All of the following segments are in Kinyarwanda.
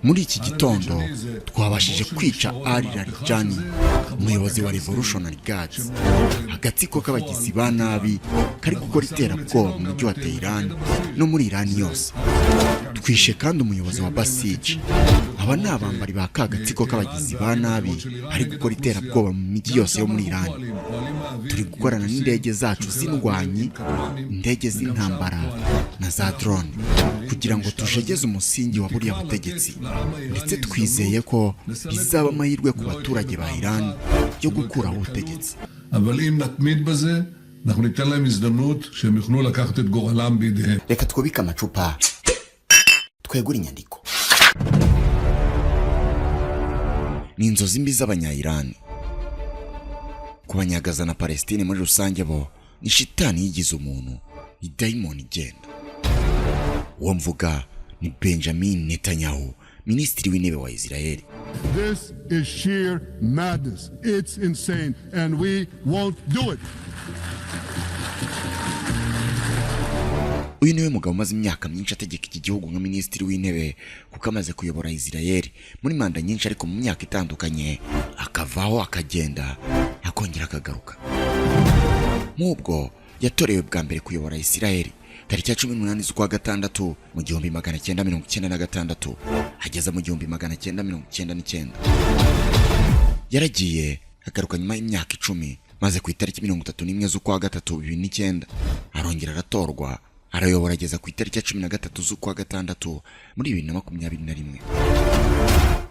muri iki gitondo twabashije kwica Ali Larijani, umuyobozi wa Revolutionary Guards, agatsiko k'abagizi ba nabi kari gukora iterabwoba mu mujyi wa Tehran no muri Iran yose. Twishe kandi umuyobozi wa Basij. Aba ni abambari ba kagatsiko k'abagizi ba nabi ari gukora iterabwoba mu mijyi yose yo muri Iran. Turi gukorana n'indege zacu z'indwanyi, indege z'intambara na za drone kugira ngo tushegeze umusingi wa buriya butegetsi, ndetse twizeye ko bizaba amahirwe ku baturage ba Iran yo gukuraho ubutegetsi. Reka twubike amacupa twegura inyandiko. Ni inzozi mbi z'abanya-Iran kubanyagaza na Palestine muri rusange, bo ni shitani yigize umuntu, idayimoni igenda. Uwo mvuga ni Benjamin Netanyahu, minisitiri w'intebe wa Israel. This is sheer madness. It's insane and we won't do it. Uyu niwe mugabo umaze imyaka myinshi ategeka iki gihugu nka minisitiri w'intebe, kuko amaze kuyobora Israel muri manda nyinshi, ariko mu myaka itandukanye akavaho akagenda akongera akagaruka. Mubwo yatorewe bwa mbere kuyobora Israel tariki ya 18 z'ukwa gatandatu mu 1996, ageza mu 1999. Yaragiye agaruka nyuma y'imyaka 10, maze ku itariki 31 z'ukwa gatatu 2009 arongera aratorwa, arayobora ageza ku itariki ya 13 z'ukwa gatandatu muri 2021.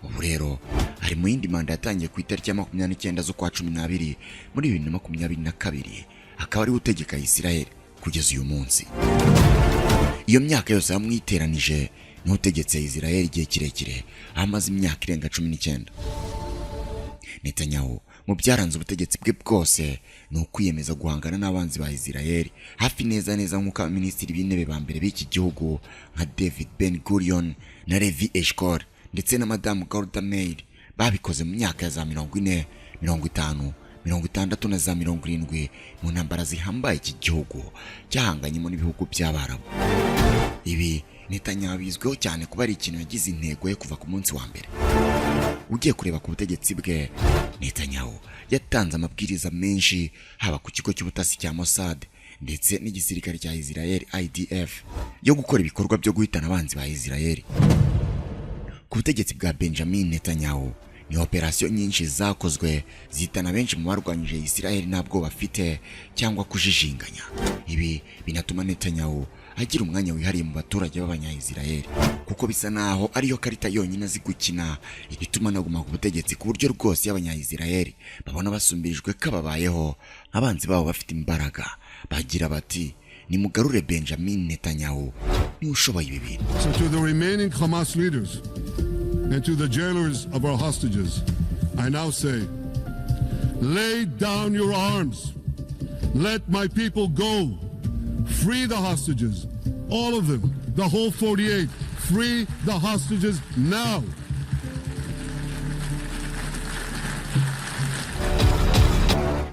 Ubu rero ari mu yindi manda yatangiye ku itariki ya 29 z'ukwa 12 muri 2022, akaba ari utegeka Israel kugeza uyu munsi. Iyo myaka yose yamwiteranije ni utegetse Israel igihe kirekire, amaze imyaka irenga 19. Netanyahu mu byaranze ubutegetsi bwe bwose ni ukwiyemeza guhangana n'abanzi ba Israel hafi neza nk'uko abaminisitiri b'intebe ba mbere b'iki gihugu nka David Ben Gurion na Levi Eshkol ndetse na Madame Golda Meir babikoze mu myaka ya za 40, 50, 60 na za 70 mu ntambara zihambaye iki gihugu cyahanganyemo n'ibihugu by'Abarabu. Ibi Netanyahu bizwiho cyane kuba ari ikintu yagize intego yo kuva ku munsi wa mbere. Ugiye kureba ku butegetsi bwe, Netanyahu yatanze amabwiriza menshi haba ku kigo cy'ubutasi cya Mossad ndetse n'igisirikare cya Israel IDF yo gukora ibikorwa byo guhitana abanzi ba Israel. Ku butegetsi bwa Benjamin Netanyahu ni operasiyo nyinshi zakozwe zihitana benshi mu barwanyije Israel ntabwo bafite cyangwa kujijinganya. Ibi binatuma Netanyahu agira umwanya wihariye mu baturage b'abanya-Israel, kuko bisa naho ariyo karita yonyine azi gukina ituma naguma ku butegetsi, ku buryo rwose y'abanya-Israel babona basumbirijwe kababayeho, abanzi babo bafite imbaraga, bagira bati nimugarure Benjamin Netanyahu ni ushoboye ibi bintu. So to the remaining Hamas leaders and to the jailers of our hostages, I now say, lay down your arms. Let my people go. Free the hostages. All of them. The whole 48. Free the hostages now.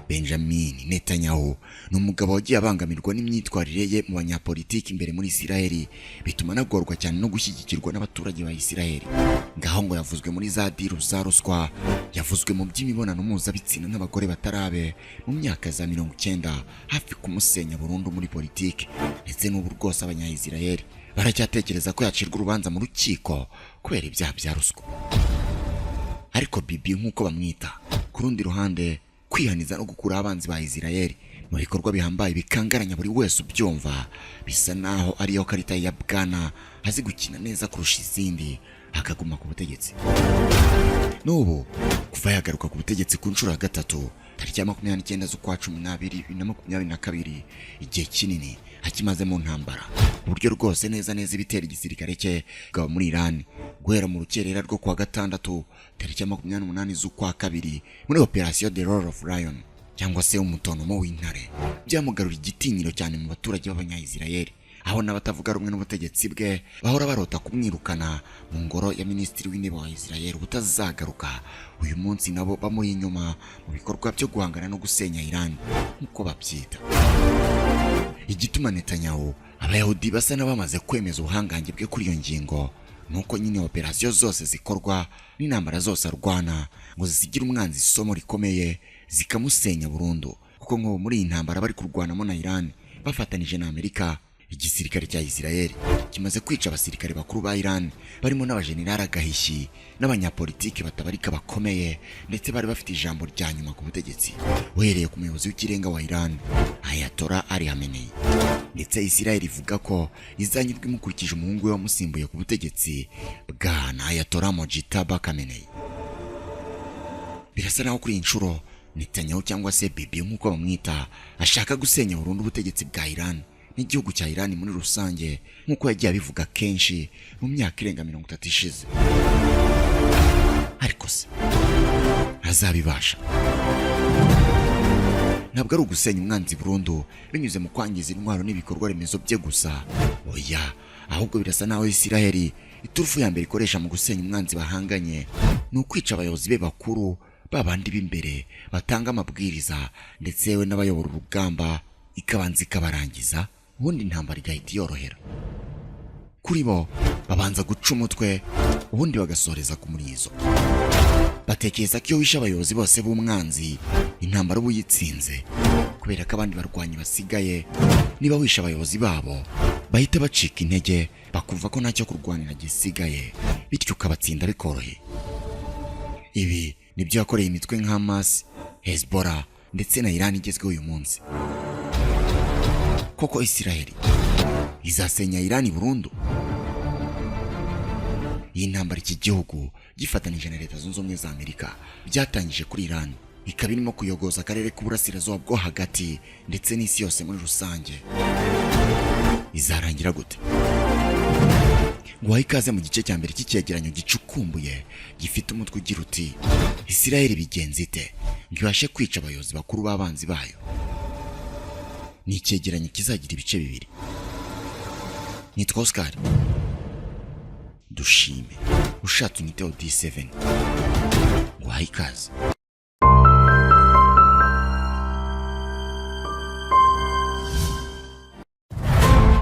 Benjamin Netanyahu ni umugabo wagiye abangamirwa n'imyitwarire ye mu banyapolitiki imbere muri Israel, bituma nagorwa cyane no gushyigikirwa n'abaturage ba Israel. Ngaho ngo yavuzwe muri za diru za ruswa, yavuzwe mu by'imibonano mpuzabitsina n'abagore batarabe mu myaka za 90, hafi kumusenya burundu muri politiki, ndetse n'ubu rwose abanya-Israel baracyatekereza ko yacirwa urubanza mu rukiko kubera ibyaha bya ruswa. Ariko Bibi nk'uko bamwita, ku rundi ruhande kwihaniza no gukura abanzi ba Israel mu bikorwa bihambaye bikangaranya buri wese ubyumva, bisa naho ariyo karita ya bwana azi gukina neza kurusha izindi, akaguma ku butegetsi. N'ubu kuva yagaruka ku butegetsi ku nshuro ya gatatu tariki ya 29 z'ukwa 12 2022, igihe kinini akimaze mu ntambara, uburyo rwose neza ibitera igisirikare cye bwa muri Iran guhera mu rukerera rwo kwa gatandatu tariki ya 28 z'ukwa 2 muri operation The Roar of Lion, cyangwa se umutonomo w'intare, byamugarura igitinyiro cyane mu baturage b'abanya-Israel, aho n'abatavuga rumwe n'ubutegetsi bwe bahora barota kumwirukana mu ngoro ya minisitiri w'intebe wa Israel ubutazagaruka. Uyu munsi nabo bamuri inyuma mu bikorwa byo guhangana no gusenya Iran nk'uko babyita. Igituma Netanyahu Abayahudi basa n'abamaze kwemeza ubuhangange bwe kuri iyo ngingo, nuko nyine operasiyo zose zikorwa n'intambara zose arwana ngo zisigira umwanzi isomo rikomeye zikamusenya burundu. Kuko ngo muri iyi ntambara bari kurwanamo na Iran bafatanije na Amerika, igisirikare cya Isirayeli kimaze kwica abasirikare bakuru ba Iran barimo n'abajenerali agahishi n'abanyapolitiki batabarika bakomeye, ndetse bari bafite ijambo rya nyuma ku butegetsi, uhereye ku muyobozi w'ikirenga wa Iran Ayatollah Ali Khamenei. Ndetse Isirayeli ivuga ko izanyurwa imukurikije umuhungu we wamusimbuye ku butegetsi bwa Ayatollah Mojtaba Khamenei. Birasa naho kuri inshuro Netanyahu cyangwa se Bibi nk'uko bamwita ashaka gusenya burundu ubutegetsi bwa Iran n'igihugu cya Iran muri rusange, nk'uko yagiye abivuga kenshi mu myaka irenga 30 ishize. Ariko se azabibasha? Ntabwo ari ugusenya umwanzi burundu binyuze mu kwangiza intwaro n'ibikorwa remezo bye gusa, oya, ahubwo birasa naho Isirayeli iturufu ya mbere ikoresha mu gusenya umwanzi bahanganye ni ukwica abayobozi be bakuru, babandi b'imbere batanga amabwiriza, ndetse we n'abayobora urugamba ikabanza ikabarangiza, ubundi intambara igahita yorohera. Kuri bo babanza guca umutwe, ubundi bagasoreza ku murizo. Batekereza ko iyo wishe abayobozi bose b'umwanzi intambara uba uyitsinze, kubera ko abandi barwanyi basigaye niba wishe abayobozi babo bahita bacika intege, bakumva ko ntacyo kurwanira gisigaye, bityo ukabatsinda bikoroheye. Ibi nibyo yakoreye imitwe nka Hamas, Hezbollah ndetse na Iran igezweho uyu munsi. Koko Isirayeli izasenya Iran burundu? Iyi ntambara iki gihugu gifatanije na Leta Zunze Ubumwe za Amerika byatangije kuri Iran, ikaba irimo kuyogoza akarere k'uburasirazuba bwo hagati ndetse n'isi yose muri rusange. Izarangira gute? Guha ikaze mu gice cya mbere cy'icyegeranyo gicukumbuye gifite umutwe ugira uti Isirayeli ibigenza ite ngo ibashe kwica abayobozi bakuru b'abanzi bayo. Ni icyegeranyo kizagira ibice bibiri. Nitwa Oscar Dushime, ushatse unyite D7. Guha ikaze.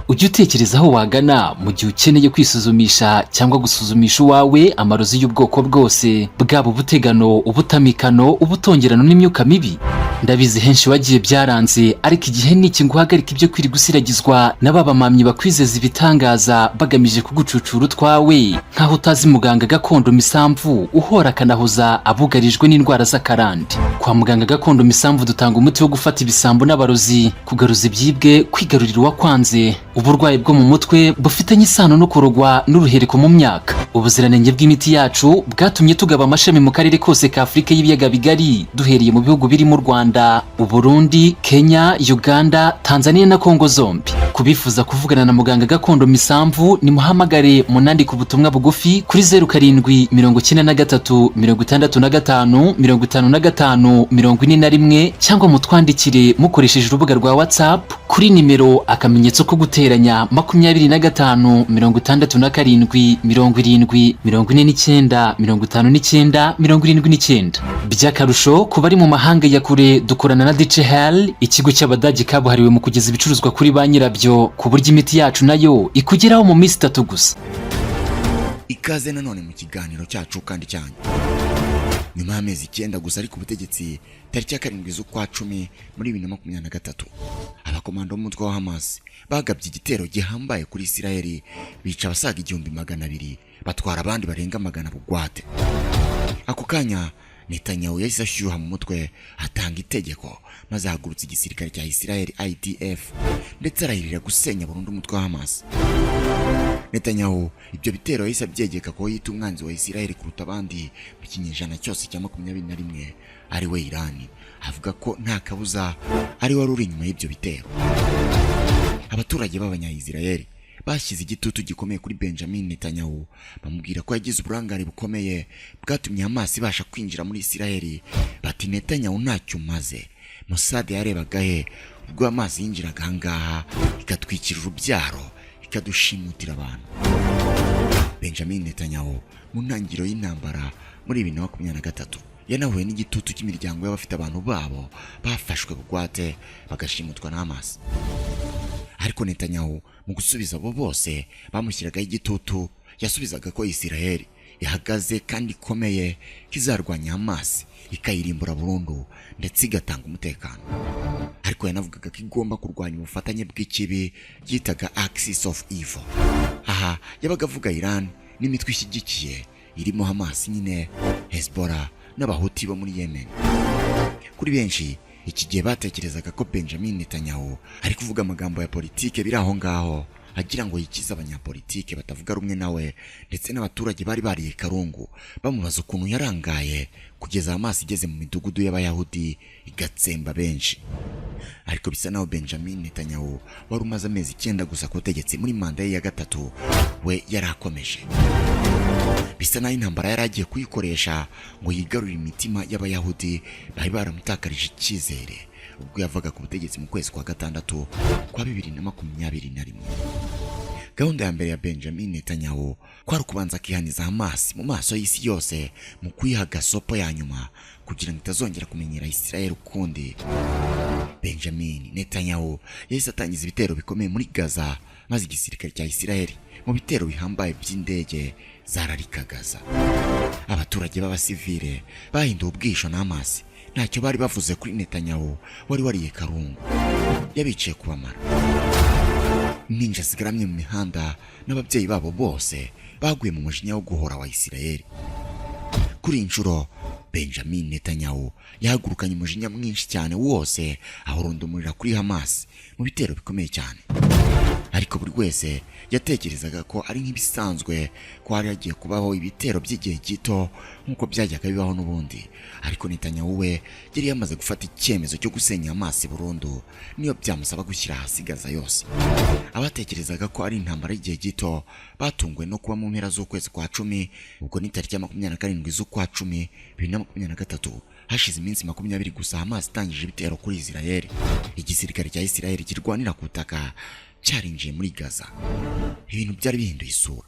Ujye utekereza aho wagana mu gihe ukeneye kwisuzumisha cyangwa gusuzumisha uwawe amarozi y'ubwoko bwose, bwabo ubutegano, ubutamikano, ubutongerano n'imyuka mibi. Ndabizi henshi wagiye byaranze, ariko igihe niki nguhagarika ibyo kwiri gusiragizwa n'ababamamyi bakwizeza ibitangaza bagamije kugucucura utwawe, nkaho utazi muganga gakondo Misamvu uhora akanahoza abugarijwe n'indwara z'akarande. Kwa muganga gakondo Misamvu dutanga umuti wo gufata ibisambo n'abarozi, kugaruza ibyibwe, kwigarurira uwakwanze, uburwayi bwo mu mutwe bufitanye isano no kurogwa n'uruhereko mu myaka. Ubuziranenge bw'imiti yacu bwatumye tugaba amashami mu karere kose ka Afurika y'ibiyaga bigari, duhereye mu bihugu birimo Rwanda, Uburundi, Kenya, Uganda, Tanzania na Kongo zombi. Kubifuza kuvugana na muganga gakondo Misamvu ni muhamagare munandika ubutumwa bugufi kuri 0793 65 55 41 cyangwa mutwandikire mukoresheje urubuga rwa WhatsApp kuri nimero akamenyetso ko guteranya 25 67 70 49 59 79. By'akarusho ku bari mu mahanga ya kure dukorana na DHL, ikigo cy'Abadage kabuhariwe mu kugeza ibicuruzwa kuri ba nyirabyo, ku buryo imiti yacu nayo ikugeraho mu minsi 3 gusa. Ikaze nanone mu kiganiro cyacu kandi cyanyu. Nyuma y'amezi 9 gusa ari ku butegetsi, tariki ya 7 z'ukwa 10 muri 2023, abakomando b'umutwe wa Hamas bagabye igitero gihambaye kuri Isirayeli, bica abasaga 200, batwara abandi barenga 100 bugwate. Ako kanya Netanyahu yahise ashyuha mu mutwe, atanga itegeko, maze ahagurutsa igisirikare cya Isirayeli IDF, ndetse arahirira gusenya burundu umutwe wa Hamas. Netanyahu ibyo bitero yahise abyegeka ko yita umwanzi wa Isirayeli kuruta abandi mu kinyejana cyose cya 21 ari we Iran, avuga ko nta kabuza ari wari uri inyuma y'ibyo bitero. Abaturage b'Abanya-Isirayeli bashyize igitutu gikomeye kuri Benjamin Netanyahu, bamubwira ko yagize uburangare bukomeye bwatumye Hamas ibasha kwinjira muri Isirayeli. Bati Netanyahu ntacyo umaze, Mossad yarebaga he ubwo Hamas yinjiraga ahangaha ikatwikira urubyaro ikadushimutira abantu. Benjamin Netanyahu mu ntangiriro y'intambara muri 2023 yanahuye n'igitutu cy'imiryango y'abafite abantu babo bafashwe bugwate bagashimutwa na Hamas. ariko Netanyahu mu gusubiza abo bose bamushyiragaho igitutu yasubizaga ko Isiraheli ihagaze kandi ikomeye kizarwanya Hamas ikayirimbura burundu ndetse igatanga umutekano. Ariko yanavugaga ko igomba kurwanya ubufatanye bw'ikibi yitaga axis of evil. Aha yabaga avuga Iran n'imitwe ishyigikiye irimo Hamas nyine, Hezbollah n'abahuti bo muri Yemen. Kuri benshi iki gihe batekerezaga ko Benjamin Netanyahu ari kuvuga amagambo ya politike biri aho ngaho agira ngo yikize abanyapolitike batavuga rumwe nawe, ndetse n'abaturage bari bariye karungu bamubaza ukuntu yarangaye kugeza Hamas igeze mu midugudu y'Abayahudi igatsemba benshi. Ariko bisa naho Benjamin Netanyahu wari umaze amezi 9 gusa ku butegetsi muri manda ye ya gatatu we yarakomeje. Bisa naho intambara yaragiye kuyikoresha ngo yigarurire imitima y'Abayahudi bari baramutakarije icyizere ubwo yavaga ku butegetsi mu kwezi kwa gatandatu kwa 2021. Gahunda ya mbere ya Benjamin Netanyahu kwari kubanza kihaniza Hamas mu maso y'isi yose mu kuyiha gasopo ya nyuma kugira ngo itazongera kumenyera Israel ukundi. Benjamin Netanyahu yahise atangiza ibitero bikomeye muri Gaza, maze igisirikare cya Israel mu bitero bihambaye by'indege zararika Gaza. Abaturage b'abasivile bahinduye ubwisho na Hamas ntacyo bari bavuze kuri Netanyahu wari wariye karungu, yabiciye kubamara. Ninja zigaramye mu mihanda n'ababyeyi babo bose baguye mu mujinya wo guhora wa Israel. Kuri inshuro Benjamin Netanyahu yahagurukanye umujinya mwinshi cyane wose ahorondumurira kuri Hamas mu bitero bikomeye cyane. Ariko buri wese yatekerezaga ko ari nk'ibisanzwe ko hari yagiye kubaho ibitero by'igihe gito nk'uko byajyaga bibaho n'ubundi. Ariko Netanyahu we yari yamaze gufata icyemezo cyo gusenya Hamas burundu, niyo byamusaba gushyira hasi Gaza yose. Abatekerezaga ko ari intambara y'igihe gito batunguwe no kuba mu mpera z'ukwezi kwa 10 ubwo ni tariki ya 27 z'ukwa 10 2023, hashize iminsi 20 gusa Hamas itangije ibitero kuri Israel. Igisirikare cya Israel kirwanira ku butaka cyarinjiye muri Gaza. Ibintu byari bihinduye isura.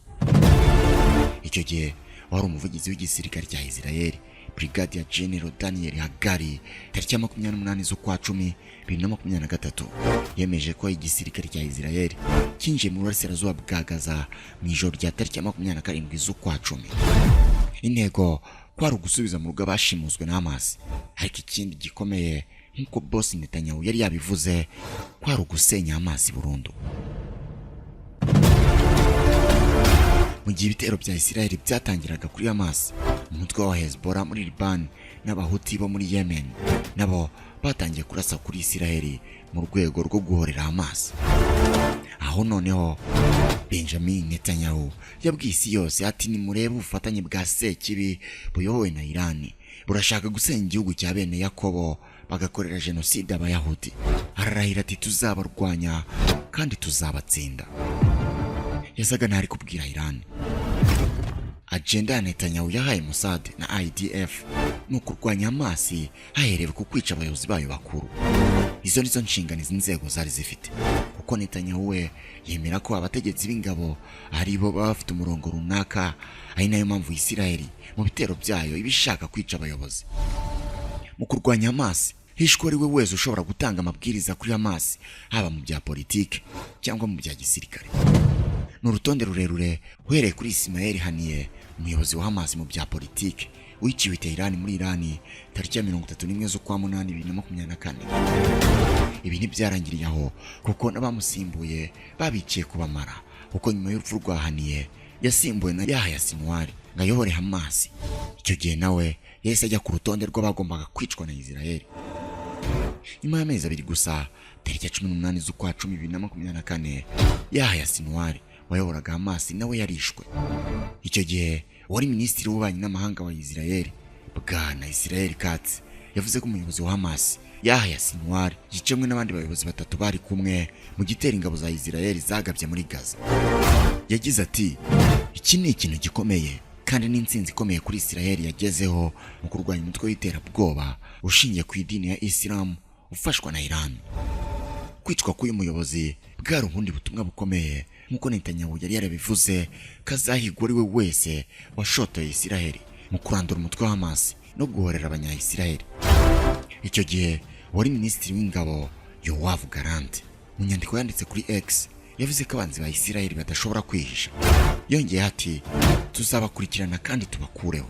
Icyo gihe wari umuvugizi w'igisirikare cya Israel, Brigadier General Daniel Hagari, tariki ya 28 z'ukwa 10 2023, yemeje ko igisirikare cya Israel kinjiye mu burasirazuba bwa Gaza mu ijoro rya tariki ya 27 z'ukwa 10. Intego kwari ugusubiza mu rugo abashimuswe na Hamas. Ariko ikindi gikomeye nk'uko Bose Netanyahu yari yabivuze kwari ugusenya Hamas burundu. Mu gihe ibitero bya Israel byatangiraga kuri Hamas, umutwe wa Hezbollah muri Liban n'abahuti bo muri Yemen nabo batangiye kurasa kuri Israel mu rwego rwo guhorera Hamas. Aho noneho Benjamin Netanyahu yabwiye isi yose ati nimurebe ubufatanye bwa Sekibi buyobowe na Iran burashaka gusenya igihugu cya bene Yakobo bagakorera jenoside Abayahudi. Ararahira ati tuzabarwanya kandi tuzabatsinda. Yasaga ntari kubwira Iran. Agenda ya Netanyahu yahaye Mossad na IDF no kurwanya Hamas haherewe ku kwica abayobozi bayo bakuru. Izo nizo nshingano inzego zari zifite, kuko Netanyahu we yemera ko abategetsi b'ingabo ari bo bafite umurongo runaka, ari nayo mpamvu Israel mu bitero byayo ibishaka kwica abayobozi. Mu kurwanya Hamas hishwe ari we wese ushobora gutanga amabwiriza kuri Hamas, haba mu bya politike cyangwa mu bya gisirikare. N'urutonde rurerure uhereye kuri Ismail Haniyeh, umuyobozi wa Hamas mu bya politike wiciwe Iran muri Iran tariki ya 31 z'ukwa 8 2024. Ibi ntibyarangiriye aho, kuko n'abamusimbuye babiciye kubamara, kuko nyuma y'urupfu rwa Haniyeh yasimbuwe na Yahya Sinwar ngo ayobore Hamas. Icyo gihe nawe yahise ajya ku rutonde rw'abagombaga kwicwa na Israel. Nyuma y'amezi 2 gusa, tariki ya 18 z'ukwa 10 2024, Yahya Sinwar wayoboraga Hamas nawe yarishwe. Icyo gihe wari minisitiri w'ububanyi n'amahanga wa Israel, Bwana Israel Katz, yavuze ko umuyobozi wa Hamas Yahya Sinwar yicemwe n'abandi bayobozi batatu bari kumwe mu gitero ingabo za Israel zagabye muri Gaza. Yagize ati iki ni ikintu gikomeye kandi n'insinzi ikomeye kuri Israel yagezeho mu kurwanya umutwe w'iterabwoba ushingiye ku idini ya Islam ufashwa na Iran. Kwicwa k'uyu muyobozi bwari ubundi butumwa bukomeye, nk'uko Netanyahu yari yarabivuze kazahigwa ari we wese washotoye Israel mu kurandura umutwe wa Hamas no guhorera abanya-Israel. Icyo gihe wari minisitiri w'ingabo Yoav Gallant mu nyandiko yanditse kuri X yavuze ko abanzi ba Isiraheli badashobora kwihisha. Yongeye ati tuzabakurikirana kandi tubakureho.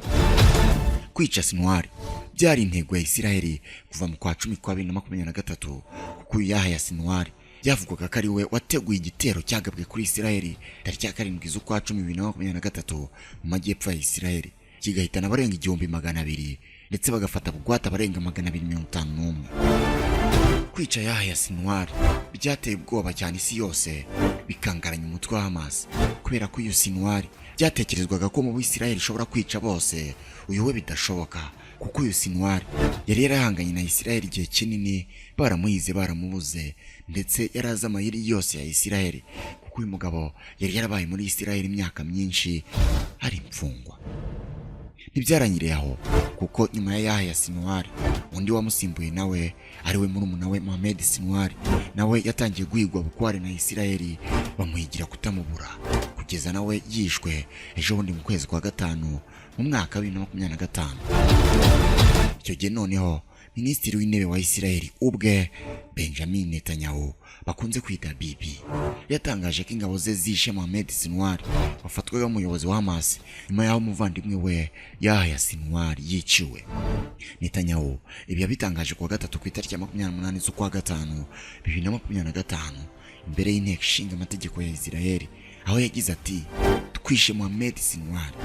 Kwica Sinwari byari intego ya Isiraheli kuva mu kwa 10 kwa 2023 kuko ya Sinwari byavugwaga ko ari we wateguye igitero cyagabwe kuri Isiraheli tariki ya 7 z'ukwa 10 2023 mu majyepfo ya Isiraheli kigahitana abarenga 200 ndetse bagafata bugwata abarenga 251. Kwica ya Sinwari byateye ubwoba cyane isi yose bikangaranya umutwe wa Hamas kubera ko iyo Sinwari byatekerezwaga ko mu Bisiraheli ishobora kwica bose, uyu we bidashoboka kuko uyu Sinwari yari yarahanganye na Isiraheli igihe kinini, baramuhize baramubuze, ndetse yarazi amayeri yose ya Isiraheli kuko uyu mugabo yari yarabaye muri Isiraheli imyaka myinshi ari imfungwa. Ntibyarangiriye aho kuko nyuma ya Sinwari undi wamusimbuye nawe ari we murumuna we Mohamed Sinwari nawe yatangiye guhigwa bukware na Isiraheli bamuhigira kutamubura kugeza nawe yishwe ejo bundi mu kwezi kwa 5 mu mwaka wa 2025. Icyo gihe noneho Minisitiri w'intebe wa Isiraheli ubwe Benjamin Netanyahu bakunze kwita Bibi yatangaje ko ingabo ze zishe Mohamed Sinwari wafatwaga umuyobozi wa Hamas nyuma y'aho umuvandimwe we ya Sinwari yiciwe. Netanyahu ibi yabitangaje kuwa 3 ku itariki ya 28 z'ukwa 5 2025 imbere y'inteko ishinga amategeko ya Isiraheli aho yagize ati twishe Mohamed Sinwari.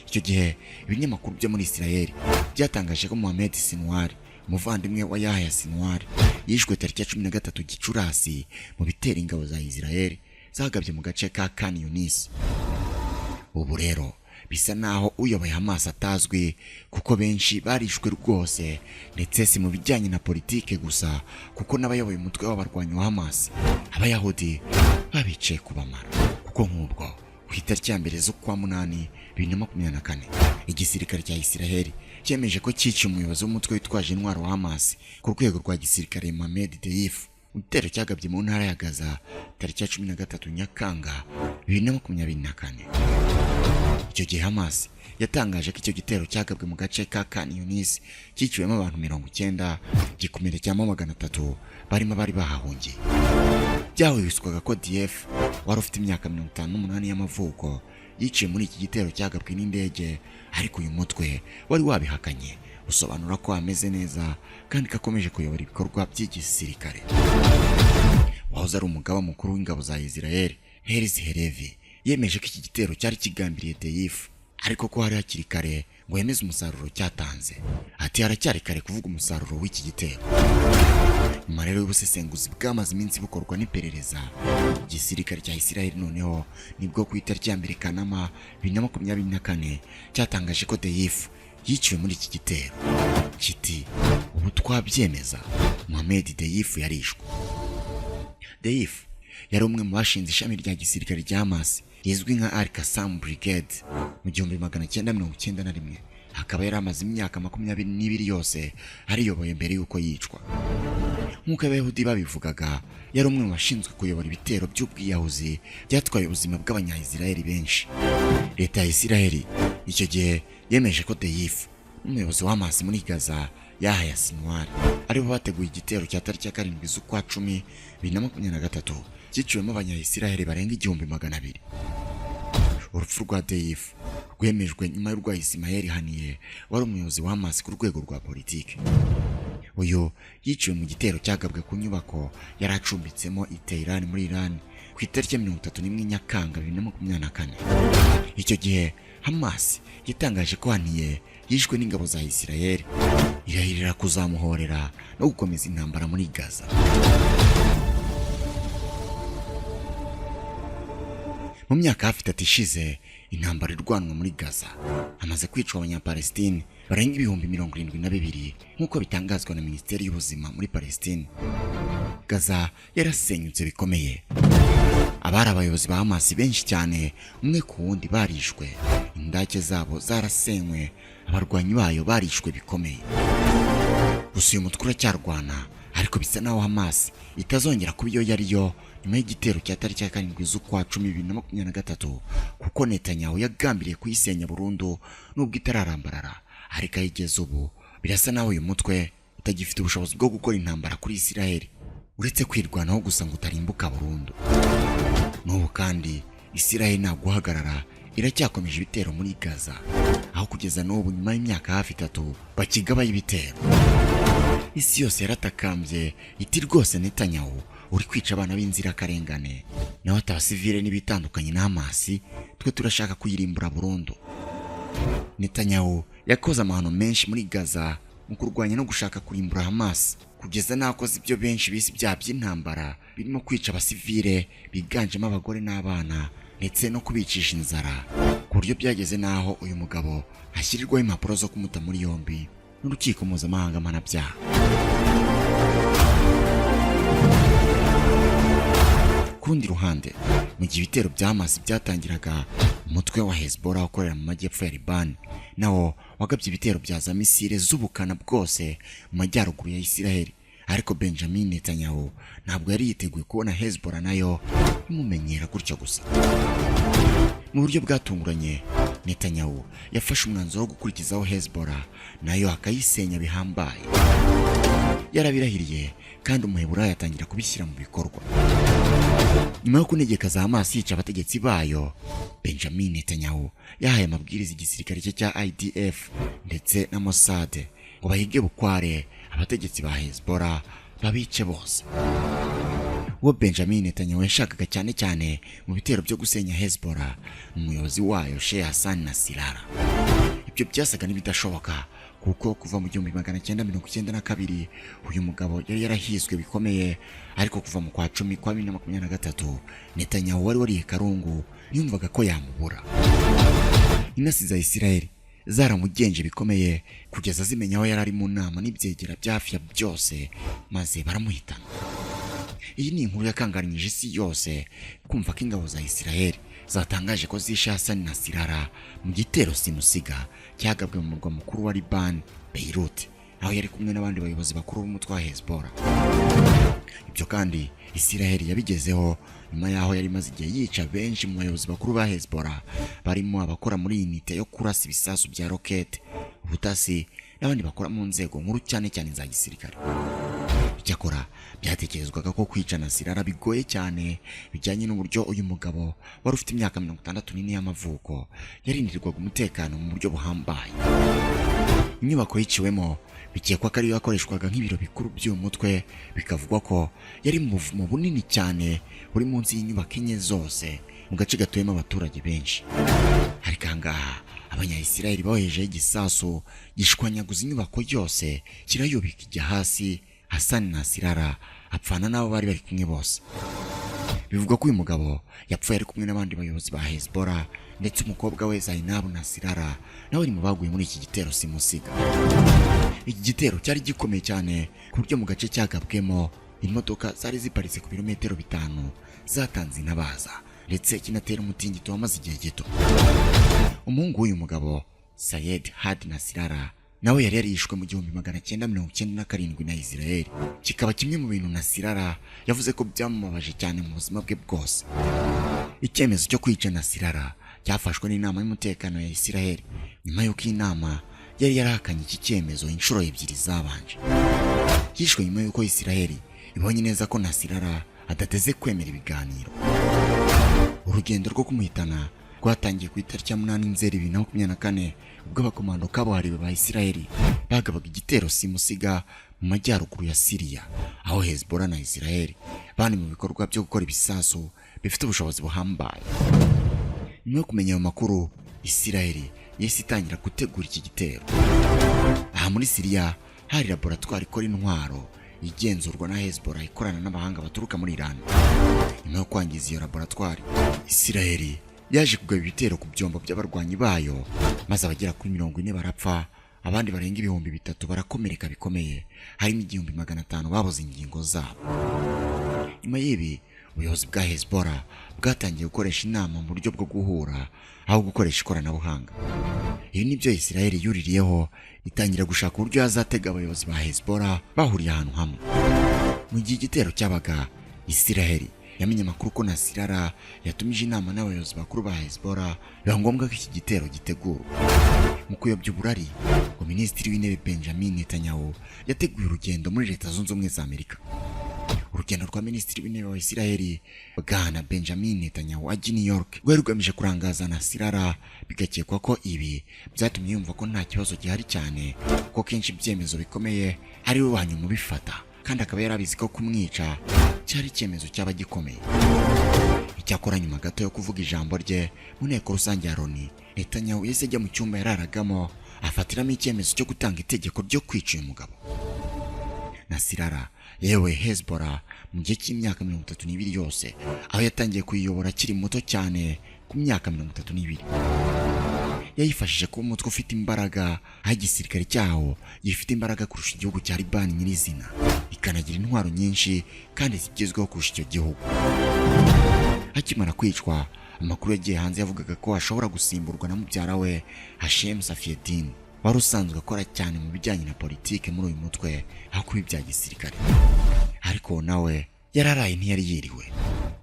Icyo gihe ibinyamakuru byo muri Isiraheli byatangaje ko Mohamed Sinwari umuvandimwe wa ya Sinwari yishwe tariki ya 13 Gicurasi mu bitera ingabo za Isiraheli zagabye mu gace ka Khan Yunis. Ubu rero bisa naho uyoboye Hamas atazwi kuko benshi barishwe rwose, ndetse si mu bijyanye na politike gusa kuko n'abayoboye umutwe w'abarwanyi wa Hamas Abayahudi babicaye kubamara kuko nk'ubwo ku itariki ya 1 z'ukwa 8 2024 igisirikare cya Isiraheli cyemeje ko cyica umuyobozi w'umutwe witwaje intwaro wa Hamas ku rwego rwa gisirikare Mohamed Deif. Igitero cyagabye mu ntara ya Gaza tariki ya 13 Nyakanga 2024. Icyo gihe Hamas yatangaje ko icyo gitero cyagabwe mu gace ka Khan Yunis cyiciwemo abantu 90 gikomerecyamo 300 barimo bari bahahungiye. Byahwiswaga ko DF wari ufite imyaka 58 y'amavuko yiciye muri iki gitero cyagabwe n'indege, ariko uyu mutwe wari wabihakanye usobanura ko ameze neza kandi kakomeje kuyobora ibikorwa by'igisirikare. Wahoze ari umugaba mukuru w'ingabo za Isiraheli Herzi Halevi yemeje ko iki gitero cyari kigambiriye Deif, ariko ko hari hakiri kare ngo yemeze umusaruro cyatanze. Ati haracyari kare kuvuga umusaruro w'iki gitero. Nyuma rero y'ubusesenguzi bwamaze iminsi bukorwa n'iperereza, igisirikare cya Isiraheli noneho nibwo ku itariki ya 1 Kanama 2024 cyatangaje ko Deif yiciwe muri iki gitero. Kiti ubu twabyemeza Mohamed Deif yarishwe. Deif yari umwe mu bashinze ishami rya gisirikare rya Hamas rizwi nka Al-Qassam Brigade mu 1991, akaba yari amaze imyaka 22 yose ariyoboye mbere y'uko yicwa. Nk'uko Abayahudi babivugaga, yari umwe mu bashinzwe kuyobora ibitero by'ubwiyahuzi byatwaye ubuzima bw'Abanya-Isiraheli benshi. Leta ya Isiraheli icyo gihe yemeje ko Deif umuyobozi wa Hamas muri Gaza ya Sinwari aribo bateguye igitero cya tariki ya 7 z'ukwa 10 2023 cyiciwemo Abanya-Isiraheli barenga 200. Urupfu rwa Deif rwemejwe nyuma y'urwa Ismail Haniyeh wari umuyobozi wa Hamas ku rwego rwa politike. Uyu yiciwe mu gitero cyagabwe ku nyubako yari acumbitsemo i Tehran muri Iran ku itariki ya 31 Nyakanga 2024. Icyo gihe Hamas yatangaje ko Haniyeh yishwe n'ingabo za Isiraheli, irahirira kuzamuhorera no gukomeza intambara muri Gaza. Mu myaka hafi 3 ishize intambara irwanwa muri Gaza hamaze kwicwa Abanyapalestine barenga 72,000 nk'uko bitangazwa na Minisiteri y'Ubuzima muri Palestine. Gaza yarasenyutse bikomeye. Abari abayobozi ba Hamas benshi cyane umwe ku wundi barishwe, indake zabo zarasenywe, abarwanyi bayo barishwe bikomeye. Gusa uyu mutwe uracyarwana, ariko bisa naho Hamas itazongera kuba iyo yariyo nyuma y'igitero cya tariki ya 7 z'ukwa 10 2023 kuko Netanyahu yagambiriye kuyisenya burundu nubwo itararambarara, ariko ayigeze ubu birasa naho uyu mutwe utagifite ubushobozi bwo gukora intambara kuri Isiraheli. uretse kwirwanaho gusa ngo utarimbuka burundu. N'ubu kandi Isiraheli nta guhagarara, iracyakomeje ibitero muri Gaza, aho kugeza n'ubu nyuma y'imyaka hafi 3 bakigabaye ibitero. Isi yose yaratakambye iti rwose Netanyahu uri kwica abana b'inzirakarengane, naho abasivile n'ibitandukanye na Hamas twe turashaka kuyirimbura burundu. Netanyahu yakoze amahano menshi muri Gaza mu kurwanya no gushaka kurimbura Hamas, kugeza nakoze ibyo benshi bisi bya by'intambara birimo kwica abasivile biganjemo abagore n'abana ndetse no kubicisha inzara, ku buryo byageze naho uyu mugabo ashyirirwaho impapuro zo kumuta muri yombi n'urukiko mpuzamahanga mpanabyaha. Kurundi ruhande, mu gihe ibitero bya Hamas byatangiraga, umutwe wa Hezbollah ukorera mu majyepfo ya Liban nawo wagabye ibitero bya za misile z'ubukana bwose mu majyaruguru ya Isiraheli. Ariko Benjamin Netanyahu ntabwo yari yiteguye kubona Hezbollah nayo imumenyera gutyo gusa. Mu buryo bwatunguranye, Netanyahu yafashe umwanzuro wo gukurikizaho Hezbollah nayo akayisenya bihambaye. Yarabirahiriye kandi umuheburayo yatangira kubishyira mu bikorwa. Nyuma yo kunegeka za Hamas yica abategetsi bayo, Benjamin Netanyahu yahaye amabwiriza igisirikare cye cya IDF ndetse na Mossad ngo bahige bukware abategetsi ba Hezbollah babice bose. Uwo Benjamin Netanyahu yashakaga cyane cyane mu bitero byo gusenya Hezbollah umuyobozi wayo Sheikh Hassan Nasrallah. Ibyo byasaga n'ibidashoboka kuko kuva mu 1992 uyu mugabo yari yarahizwe bikomeye, ariko kuva mu kwa 10 kwa 2023 Netanyahu wari wariye karungu yumvaga ko yamubura. Inasi za Isiraheli zaramugenje bikomeye kugeza zimenya aho yari ari mu nama n'ibyegera byafya byose maze baramuhitana. Iyi ni inkuru yakangaranyije isi yose kumva ko ingabo za Isiraheli zatangaje ko zishe Hassan Nasrallah mu gitero simusiga cyagabwe mu murwa mukuru wa Liban, Beirut, aho yari kumwe n'abandi bayobozi bakuru b'umutwe wa Hezbollah. Ibyo kandi Isiraheli yabigezeho nyuma yaho yari maze igihe yica benshi mu bayobozi bakuru ba Hezbollah, barimo abakora muri unite yo kurasa ibisasu bya rocket, ubutasi n'abandi bakora mu nzego nkuru cyane cyane za gisirikare. Icyakora byatekerezwaga ko kwica Nasrallah bigoye cyane, bijyanye n'uburyo uyu mugabo wari ufite imyaka 64 y'amavuko yarindirirwaga umutekano mu buryo buhambaye. Inyubako yiciwemo bikekwa ko ariyo yakoreshwaga nk'ibiro bikuru by'uyu mutwe, bikavugwa ko yari mu buvumo bunini cyane buri munsi y'inyubako enye zose mu gace gatuyemo abaturage benshi. Ariko ahangaha Abanya-Isiraheli bohejeho igisasu gishwanyaguza inyubako yose kirayubika ijya hasi. Hassan Nasrallah apfana n'abo bari bari kumwe bose. Bivugwa ko uyu mugabo yapfuye ari kumwe n'abandi bayobozi ba Hezbollah ndetse umukobwa we Zainab Nasrallah nawe ari mu baguye muri iki gitero simusiga. Iki gitero cyari gikomeye cyane ku buryo mu gace cyagabwemo imodoka zari ziparitse ku birometero 5 zatanze inabaza ndetse kinatera umutingito wamaze igihe gito. Umuhungu w'uyu mugabo Sayed Had Nasrallah nawe yari yarishwe mu 1997 na Israel. Kikaba kimwe mu bintu Nasrallah yavuze ko byamubabaje cyane mu buzima bwe bwose. Icyemezo cyo kwica Nasrallah cyafashwe n'inama y'umutekano ya Israel nyuma y'uko inama yari yarahakanye iki cyemezo inshuro 2 zabanje. Yishwe nyuma y'uko Israel ibonye neza ko Nasrallah adateze kwemera ibiganiro. Urugendo rwo kumuhitana rwatangiye ku itariki ya 8 Nzeri 2024 ubwo abakomando kabuhariwe ba Isiraheli bagabaga igitero simusiga mu majyaruguru ya Syria, aho Hezbollah na Isiraheli bani mu bikorwa byo gukora ibisasu bifite ubushobozi buhambaye. Nyuma yo kumenya ayo makuru, Isiraheli yahise itangira gutegura iki gitero. Aha muri Syria hari laboratoire ikora intwaro igenzurwa na Hezbollah ikorana n'abahanga baturuka muri Iran. Nyuma yo kwangiza iyo laboratoire, Isiraheli yaje kugaba ibitero ku byombo by'abarwanyi bayo, maze abagera kuri 40 barapfa, abandi barenga 3,000 barakomereka bikomeye, harimo 1,500 baboze ingingo zabo. Nyuma y'ibi, ubuyobozi bwa Hezbollah bwatangiye gukoresha inama mu buryo bwo guhura aho gukoresha ikoranabuhanga. Ibi nibyo Isiraheli yuririyeho itangira gushaka uburyo yazatega abayobozi ba Hezbollah bahuriye ahantu hamwe. Mu gihe igitero cyabaga, Isiraheli yamenye amakuru ko Nasrallah yatumije inama n'abayobozi bakuru ba Hezbollah, biba ngombwa ko iki gitero gitegurwa. Mu kuyobya uburari, Minisitiri w'Intebe Benjamin Netanyahu yateguye urugendo muri Leta Zunze Ubumwe za Amerika. urugendo rwa minisitiri w'intebe wa Isiraheli bwana Benjamin Netanyahu ajya New York rwari rugamije kurangaza Nasirara, bigakekwa ko ibi byatumye yumva ko nta kibazo gihari cyane ko kenshi ibyemezo bikomeye ari we wanyuma ubifata, kandi akaba yarabizi ko kumwica cyari icyemezo cyaba gikomeye. Icyakora nyuma gato yo kuvuga ijambo rye mu nteko rusange ya Loni, Netanyahu yahise ajya mu cyumba yararagamo afatiramo icyemezo cyo gutanga itegeko ryo kwica uyu mugabo. Nasirara yewe Hezbollah mu gihe cy'imyaka 32 yose, aho yatangiye kuyiyobora akiri muto cyane ku myaka 32, yayifashije kuba umutwe ufite imbaraga, aho igisirikare cyawo gifite imbaraga kurusha igihugu cya Libani nyirizina, ikanagira intwaro nyinshi kandi zigezweho kurusha icyo gihugu. Akimara kwicwa, amakuru yagiye hanze yavugaga ko ashobora gusimburwa na mubyara we Hashem Safieddin, wari usanzwe akora cyane mu bijyanye na politike muri uyu mutwe aho kuba ibya gisirikare. Ariko nawe yararaye ntiyari yiriwe.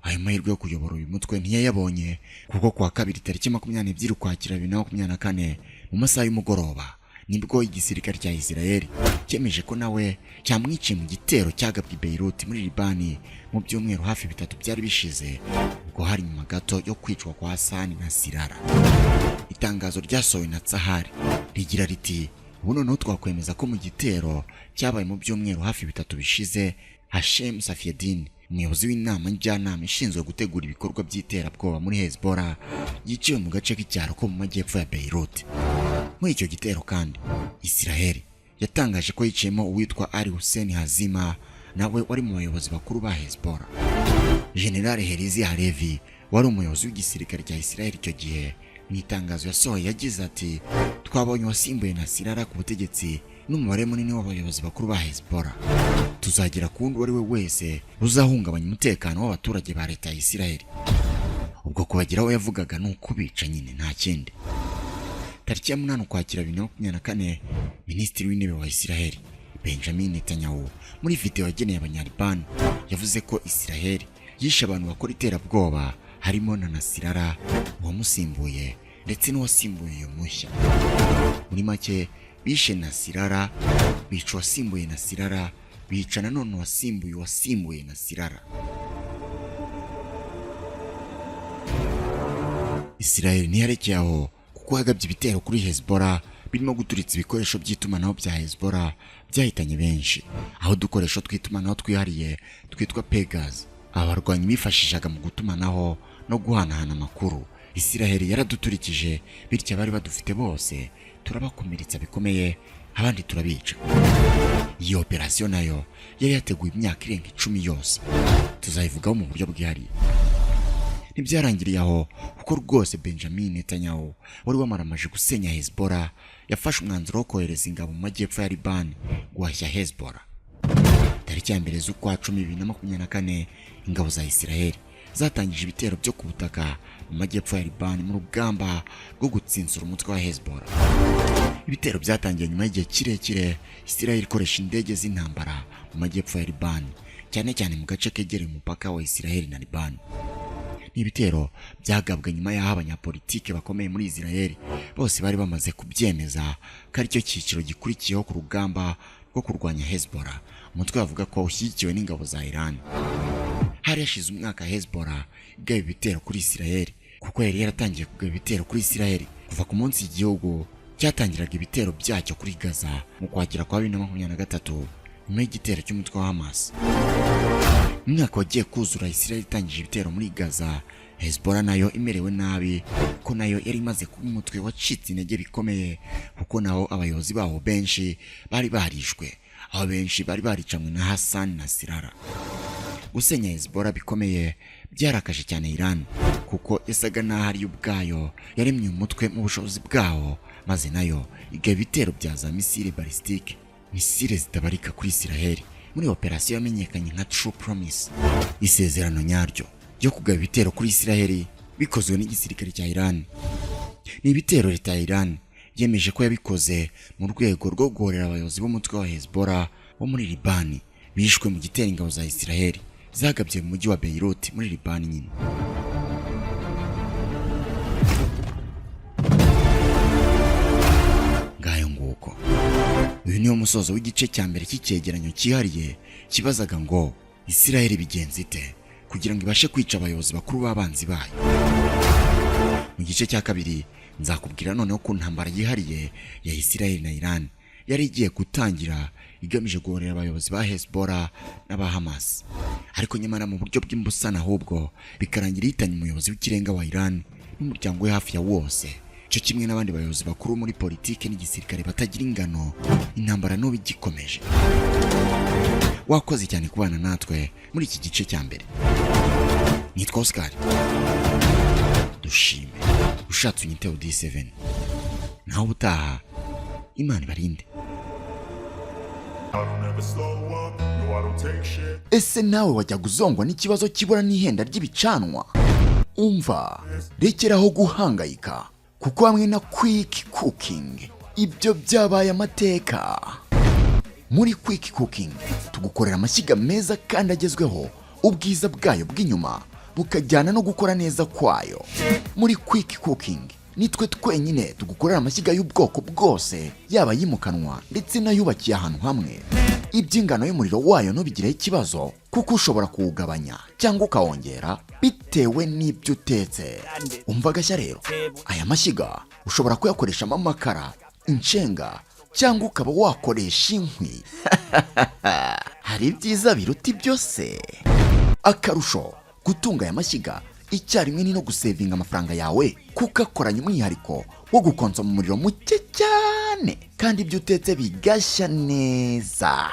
Ayo mahirwe yo kuyobora uyu mutwe ntiyayabonye, kuko kwa kabiri tariki 22 Ukwakira 2024 mu masaha y'umugoroba nibwo igisirikare cya Isiraheli cyemeje ko nawe cyamwiciye mu gitero cyagabwe Beirut muri Libani mu byumweru hafi 3 byari bishize, ubwo hari nyuma gato yo kwicwa kwa Hassan Nasirara. Itangazo ryasohowe na Tsahari rigira riti, ubu noneho twakwemeza ko mu gitero cyabaye mu byumweru hafi 3 bishize, Hashem Safieddin, umuyobozi w'inama njyanama ishinzwe gutegura ibikorwa by'iterabwoba muri Hezbollah, yiciwe mu gace k'icyaro ko mu majyepfo ya Beirut. Muri icyo gitero kandi Isiraheli yatangaje ko yiciyemo uwitwa Ali Hussein Hazima, nawe wari mu bayobozi bakuru ba Hezbollah. General Herizi Halevi wari umuyobozi w'igisirikare cya Isiraheli icyo gihe, mu itangazo yasohoye yagize ati, twabonye wasimbuye Nasirara ku butegetsi n'umubare munini w'abayobozi bakuru ba Hezbollah. Tuzagira kundi uwo ari we wese uzahungabanya umutekano w'abaturage ba leta ya Isiraheli. Ubwo kubagiraho yavugaga ni ukubica nyine, nta kindi. Tariki ya 8 Ukwakira 2024, minisitiri w'intebe wa Isiraheli Benjamin Netanyahu muri video yageneye abanyaribani yavuze ko Isiraheli yishe abantu bakora iterabwoba, harimo na Nasirara uwamusimbuye ndetse n'uwasimbuye uyu mushya. Muri make bishe Nasirara, bica uwasimbuye Nasirara, bica nanone uwasimbuye Nasirara. Isiraheli ntiyarekeye aho, kuko yagabye ibitero kuri Hezbollah birimo guturitsa ibikoresho by'itumanaho bya Hezbollah byahitanye benshi, aho dukoresho twitumanaho twihariye twitwa Pegas abarwanyi bifashishaga mu gutumanaho no guhanahana amakuru. Isiraheli yaraduturikije, bityo abari badufite bose turabakomeretsa bikomeye, abandi turabica. Iyi operasiyo nayo yari yateguye imyaka irenga 10 yose, tuzayivugaho mu buryo bwihariye. Ntibyarangiriye aho, kuko rwose Benjamin Netanyahu wari wamaramaje gusenya Hezbollah yafashe umwanzuro wo kohereza ingabo mu majyepfo ya Libani guhashya Hezbollah. Tariki ya 1 z'ukwa 10 2024, ingabo za Isiraheli zatangije ibitero byo ku butaka mu majyepfo ya Libani mu rugamba rwo gutsinsura umutwe wa Hezbollah. Ibitero byatangiye nyuma y'igihe kirekire Isiraheli ikoresha indege z'intambara mu majyepfo ya Libani, cyane cyane mu gace kegereye umupaka wa Isiraheli na Libani. Ibitero byagabwe nyuma y'aho abanyapolitike bakomeye muri Isiraheli bose bari bamaze kubyemeza ko ari cyo cyiciro gikurikiyeho ku rugamba rwo kurwanya Hezbollah, umutwe wavuga ko ushyigikiwe n'ingabo za Iran. Hari hashize umwaka Hezbollah igaba ibitero kuri Isiraheli, kuko yari yaratangiye kugaba ibitero kuri Isiraheli kuva ku munsi igihugu cyatangiraga ibitero byacyo kuri Gaza mu Ukwakira kwa 2023 nyuma y'igitero cy'umutwe wa Hamas. Umwaka wagiye kuzura Isiraheli itangije ibitero muri Gaza, Hezbollah nayo imerewe nabi, ko nayo yari imaze kuba umutwe wacitse intege bikomeye, kuko naho abayobozi bawo benshi bari barishwe, aho benshi bari baricamwe na Hassan Nasirara. Gusenya Hezbollah bikomeye byarakaje cyane Iran, kuko yasaga naho ari ubwayo yaremye umutwe mu bushobozi bwawo, maze nayo igaba ibitero bya za misile balistike, misile zitabarika kuri Isiraheli muri operasiyo yamenyekanye nka True Promise, isezerano nyaryo ryo kugaba ibitero kuri Isiraheli bikozwe n'igisirikare cya Iran. Ni ibitero leta ya Iran yemeje ko yabikoze mu rwego rwo guhorera abayobozi b'umutwe wa Hezbollah wo muri Libani bishwe mu gitero ingabo za Isiraheli zagabye mu mujyi wa Beirut muri Libani nyine. Ngayo nguko. Uyu niwo musozo w'igice cya mbere cy'icyegeranyo cyihariye kibazaga ngo Isiraheli ibigenza ite kugira ngo ibashe kwica abayobozi bakuru b'abanzi bayo? Mu gice cya kabiri nzakubwira noneho ko ntambara yihariye ya Isiraheli na Iran yari igiye gutangira igamije guhorera abayobozi ba Hezbollah n'aba Hamas, ariko nyamara mu buryo bw'imbusana ahubwo bikarangira ihitanye umuyobozi w'ikirenga wa Iran n'umuryango we hafi ya wose, cyo kimwe n'abandi bayobozi bakuru muri politike n'igisirikare batagira ingano. Intambara n'ubu igikomeje. Wakoze cyane kubana natwe muri iki gice cya mbere. Nitwa Oscar. Dushime ushatse unyite D7. Naho ubutaha Imana ibarinde. Ese nawe wajya guzongwa n'ikibazo kibura n'ihenda ry'ibicanwa? Umva, rekeraho guhangayika, kuko hamwe na quick cooking ibyo byabaye amateka. Muri quick cooking tugukorera amashyiga meza kandi agezweho, ubwiza bwayo bw'inyuma bukajyana no gukora neza kwayo. Muri quick cooking nitwe twenyine tugukorera amashyiga y'ubwoko bwose, yaba yimukanwa ndetse n'ayubakiye ahantu hamwe. Iby'ingano y'umuriro wayo ntubigireho ikibazo, kuko ushobora kuwugabanya cyangwa ukawongera bitewe n'ibyo utetse. Umva gashya rero, aya mashyiga ushobora kuyakoreshamo amakara, inshenga, cyangwa ukaba wakoresha inkwi. Hari ibyiza biruta byose. Akarusho gutunga aya mashyiga icyarimwe ni no gusevinga amafaranga yawe, kuko akoranye umwihariko wo gukonsoma umuriro muke cyane kandi ibyo utetse bigashya neza.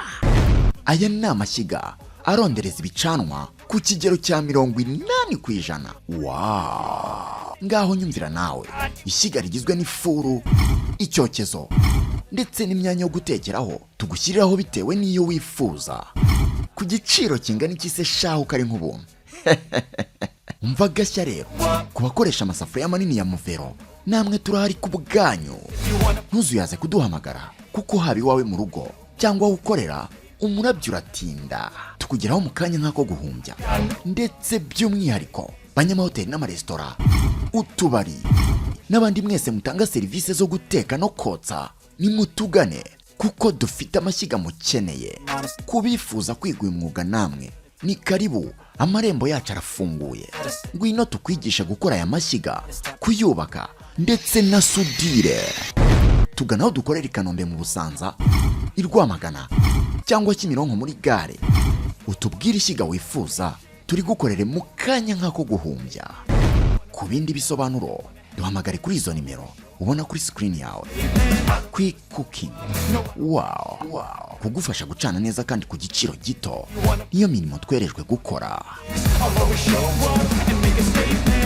Aya ni amashyiga arondereza ibicanwa ku kigero cya 80%. Wow! Ngaho nyumvira nawe, ishyiga rigizwe n'ifuru, icyokezo ndetse n'imyanya yo gutekeraho tugushyiriraho bitewe n'iyo wifuza, ku giciro kingana iki se shaho kari nk'ubuntu. Umva gashya rero, ku bakoresha amasafuriya manini ya muvero, namwe turahari ku bwanyu. Ntuzuyaze kuduhamagara, kuko haba iwawe mu rugo cyangwa aho ukorera umurabyo uratinda, tukugeraho mu kanya nk'ako guhumbya. Ndetse by'umwihariko banyamahoteli n'amaresitora, utubari n'abandi mwese mutanga serivisi zo guteka no kotsa, nimutugane kuko dufite amashyiga mukeneye. Kubifuza kwiga uyu mwuga namwe ni karibu, amarembo yacu arafunguye. Ngwino tukwigisha gukora aya mashyiga, kuyubaka ndetse na sudire. Tugana aho dukorera i Kanombe mu Busanza, i Rwamagana cyangwa Kimironko muri gare. Utubwire ishyiga wifuza, turi gukorere mu kanya nk'ako guhumbya. Ku bindi bisobanuro duhamagare kuri izo nimero ubona kuri screen yawe. Quick cooking, wow, kugufasha gucana neza kandi ku giciro gito, niyo mirimo twerejwe gukora.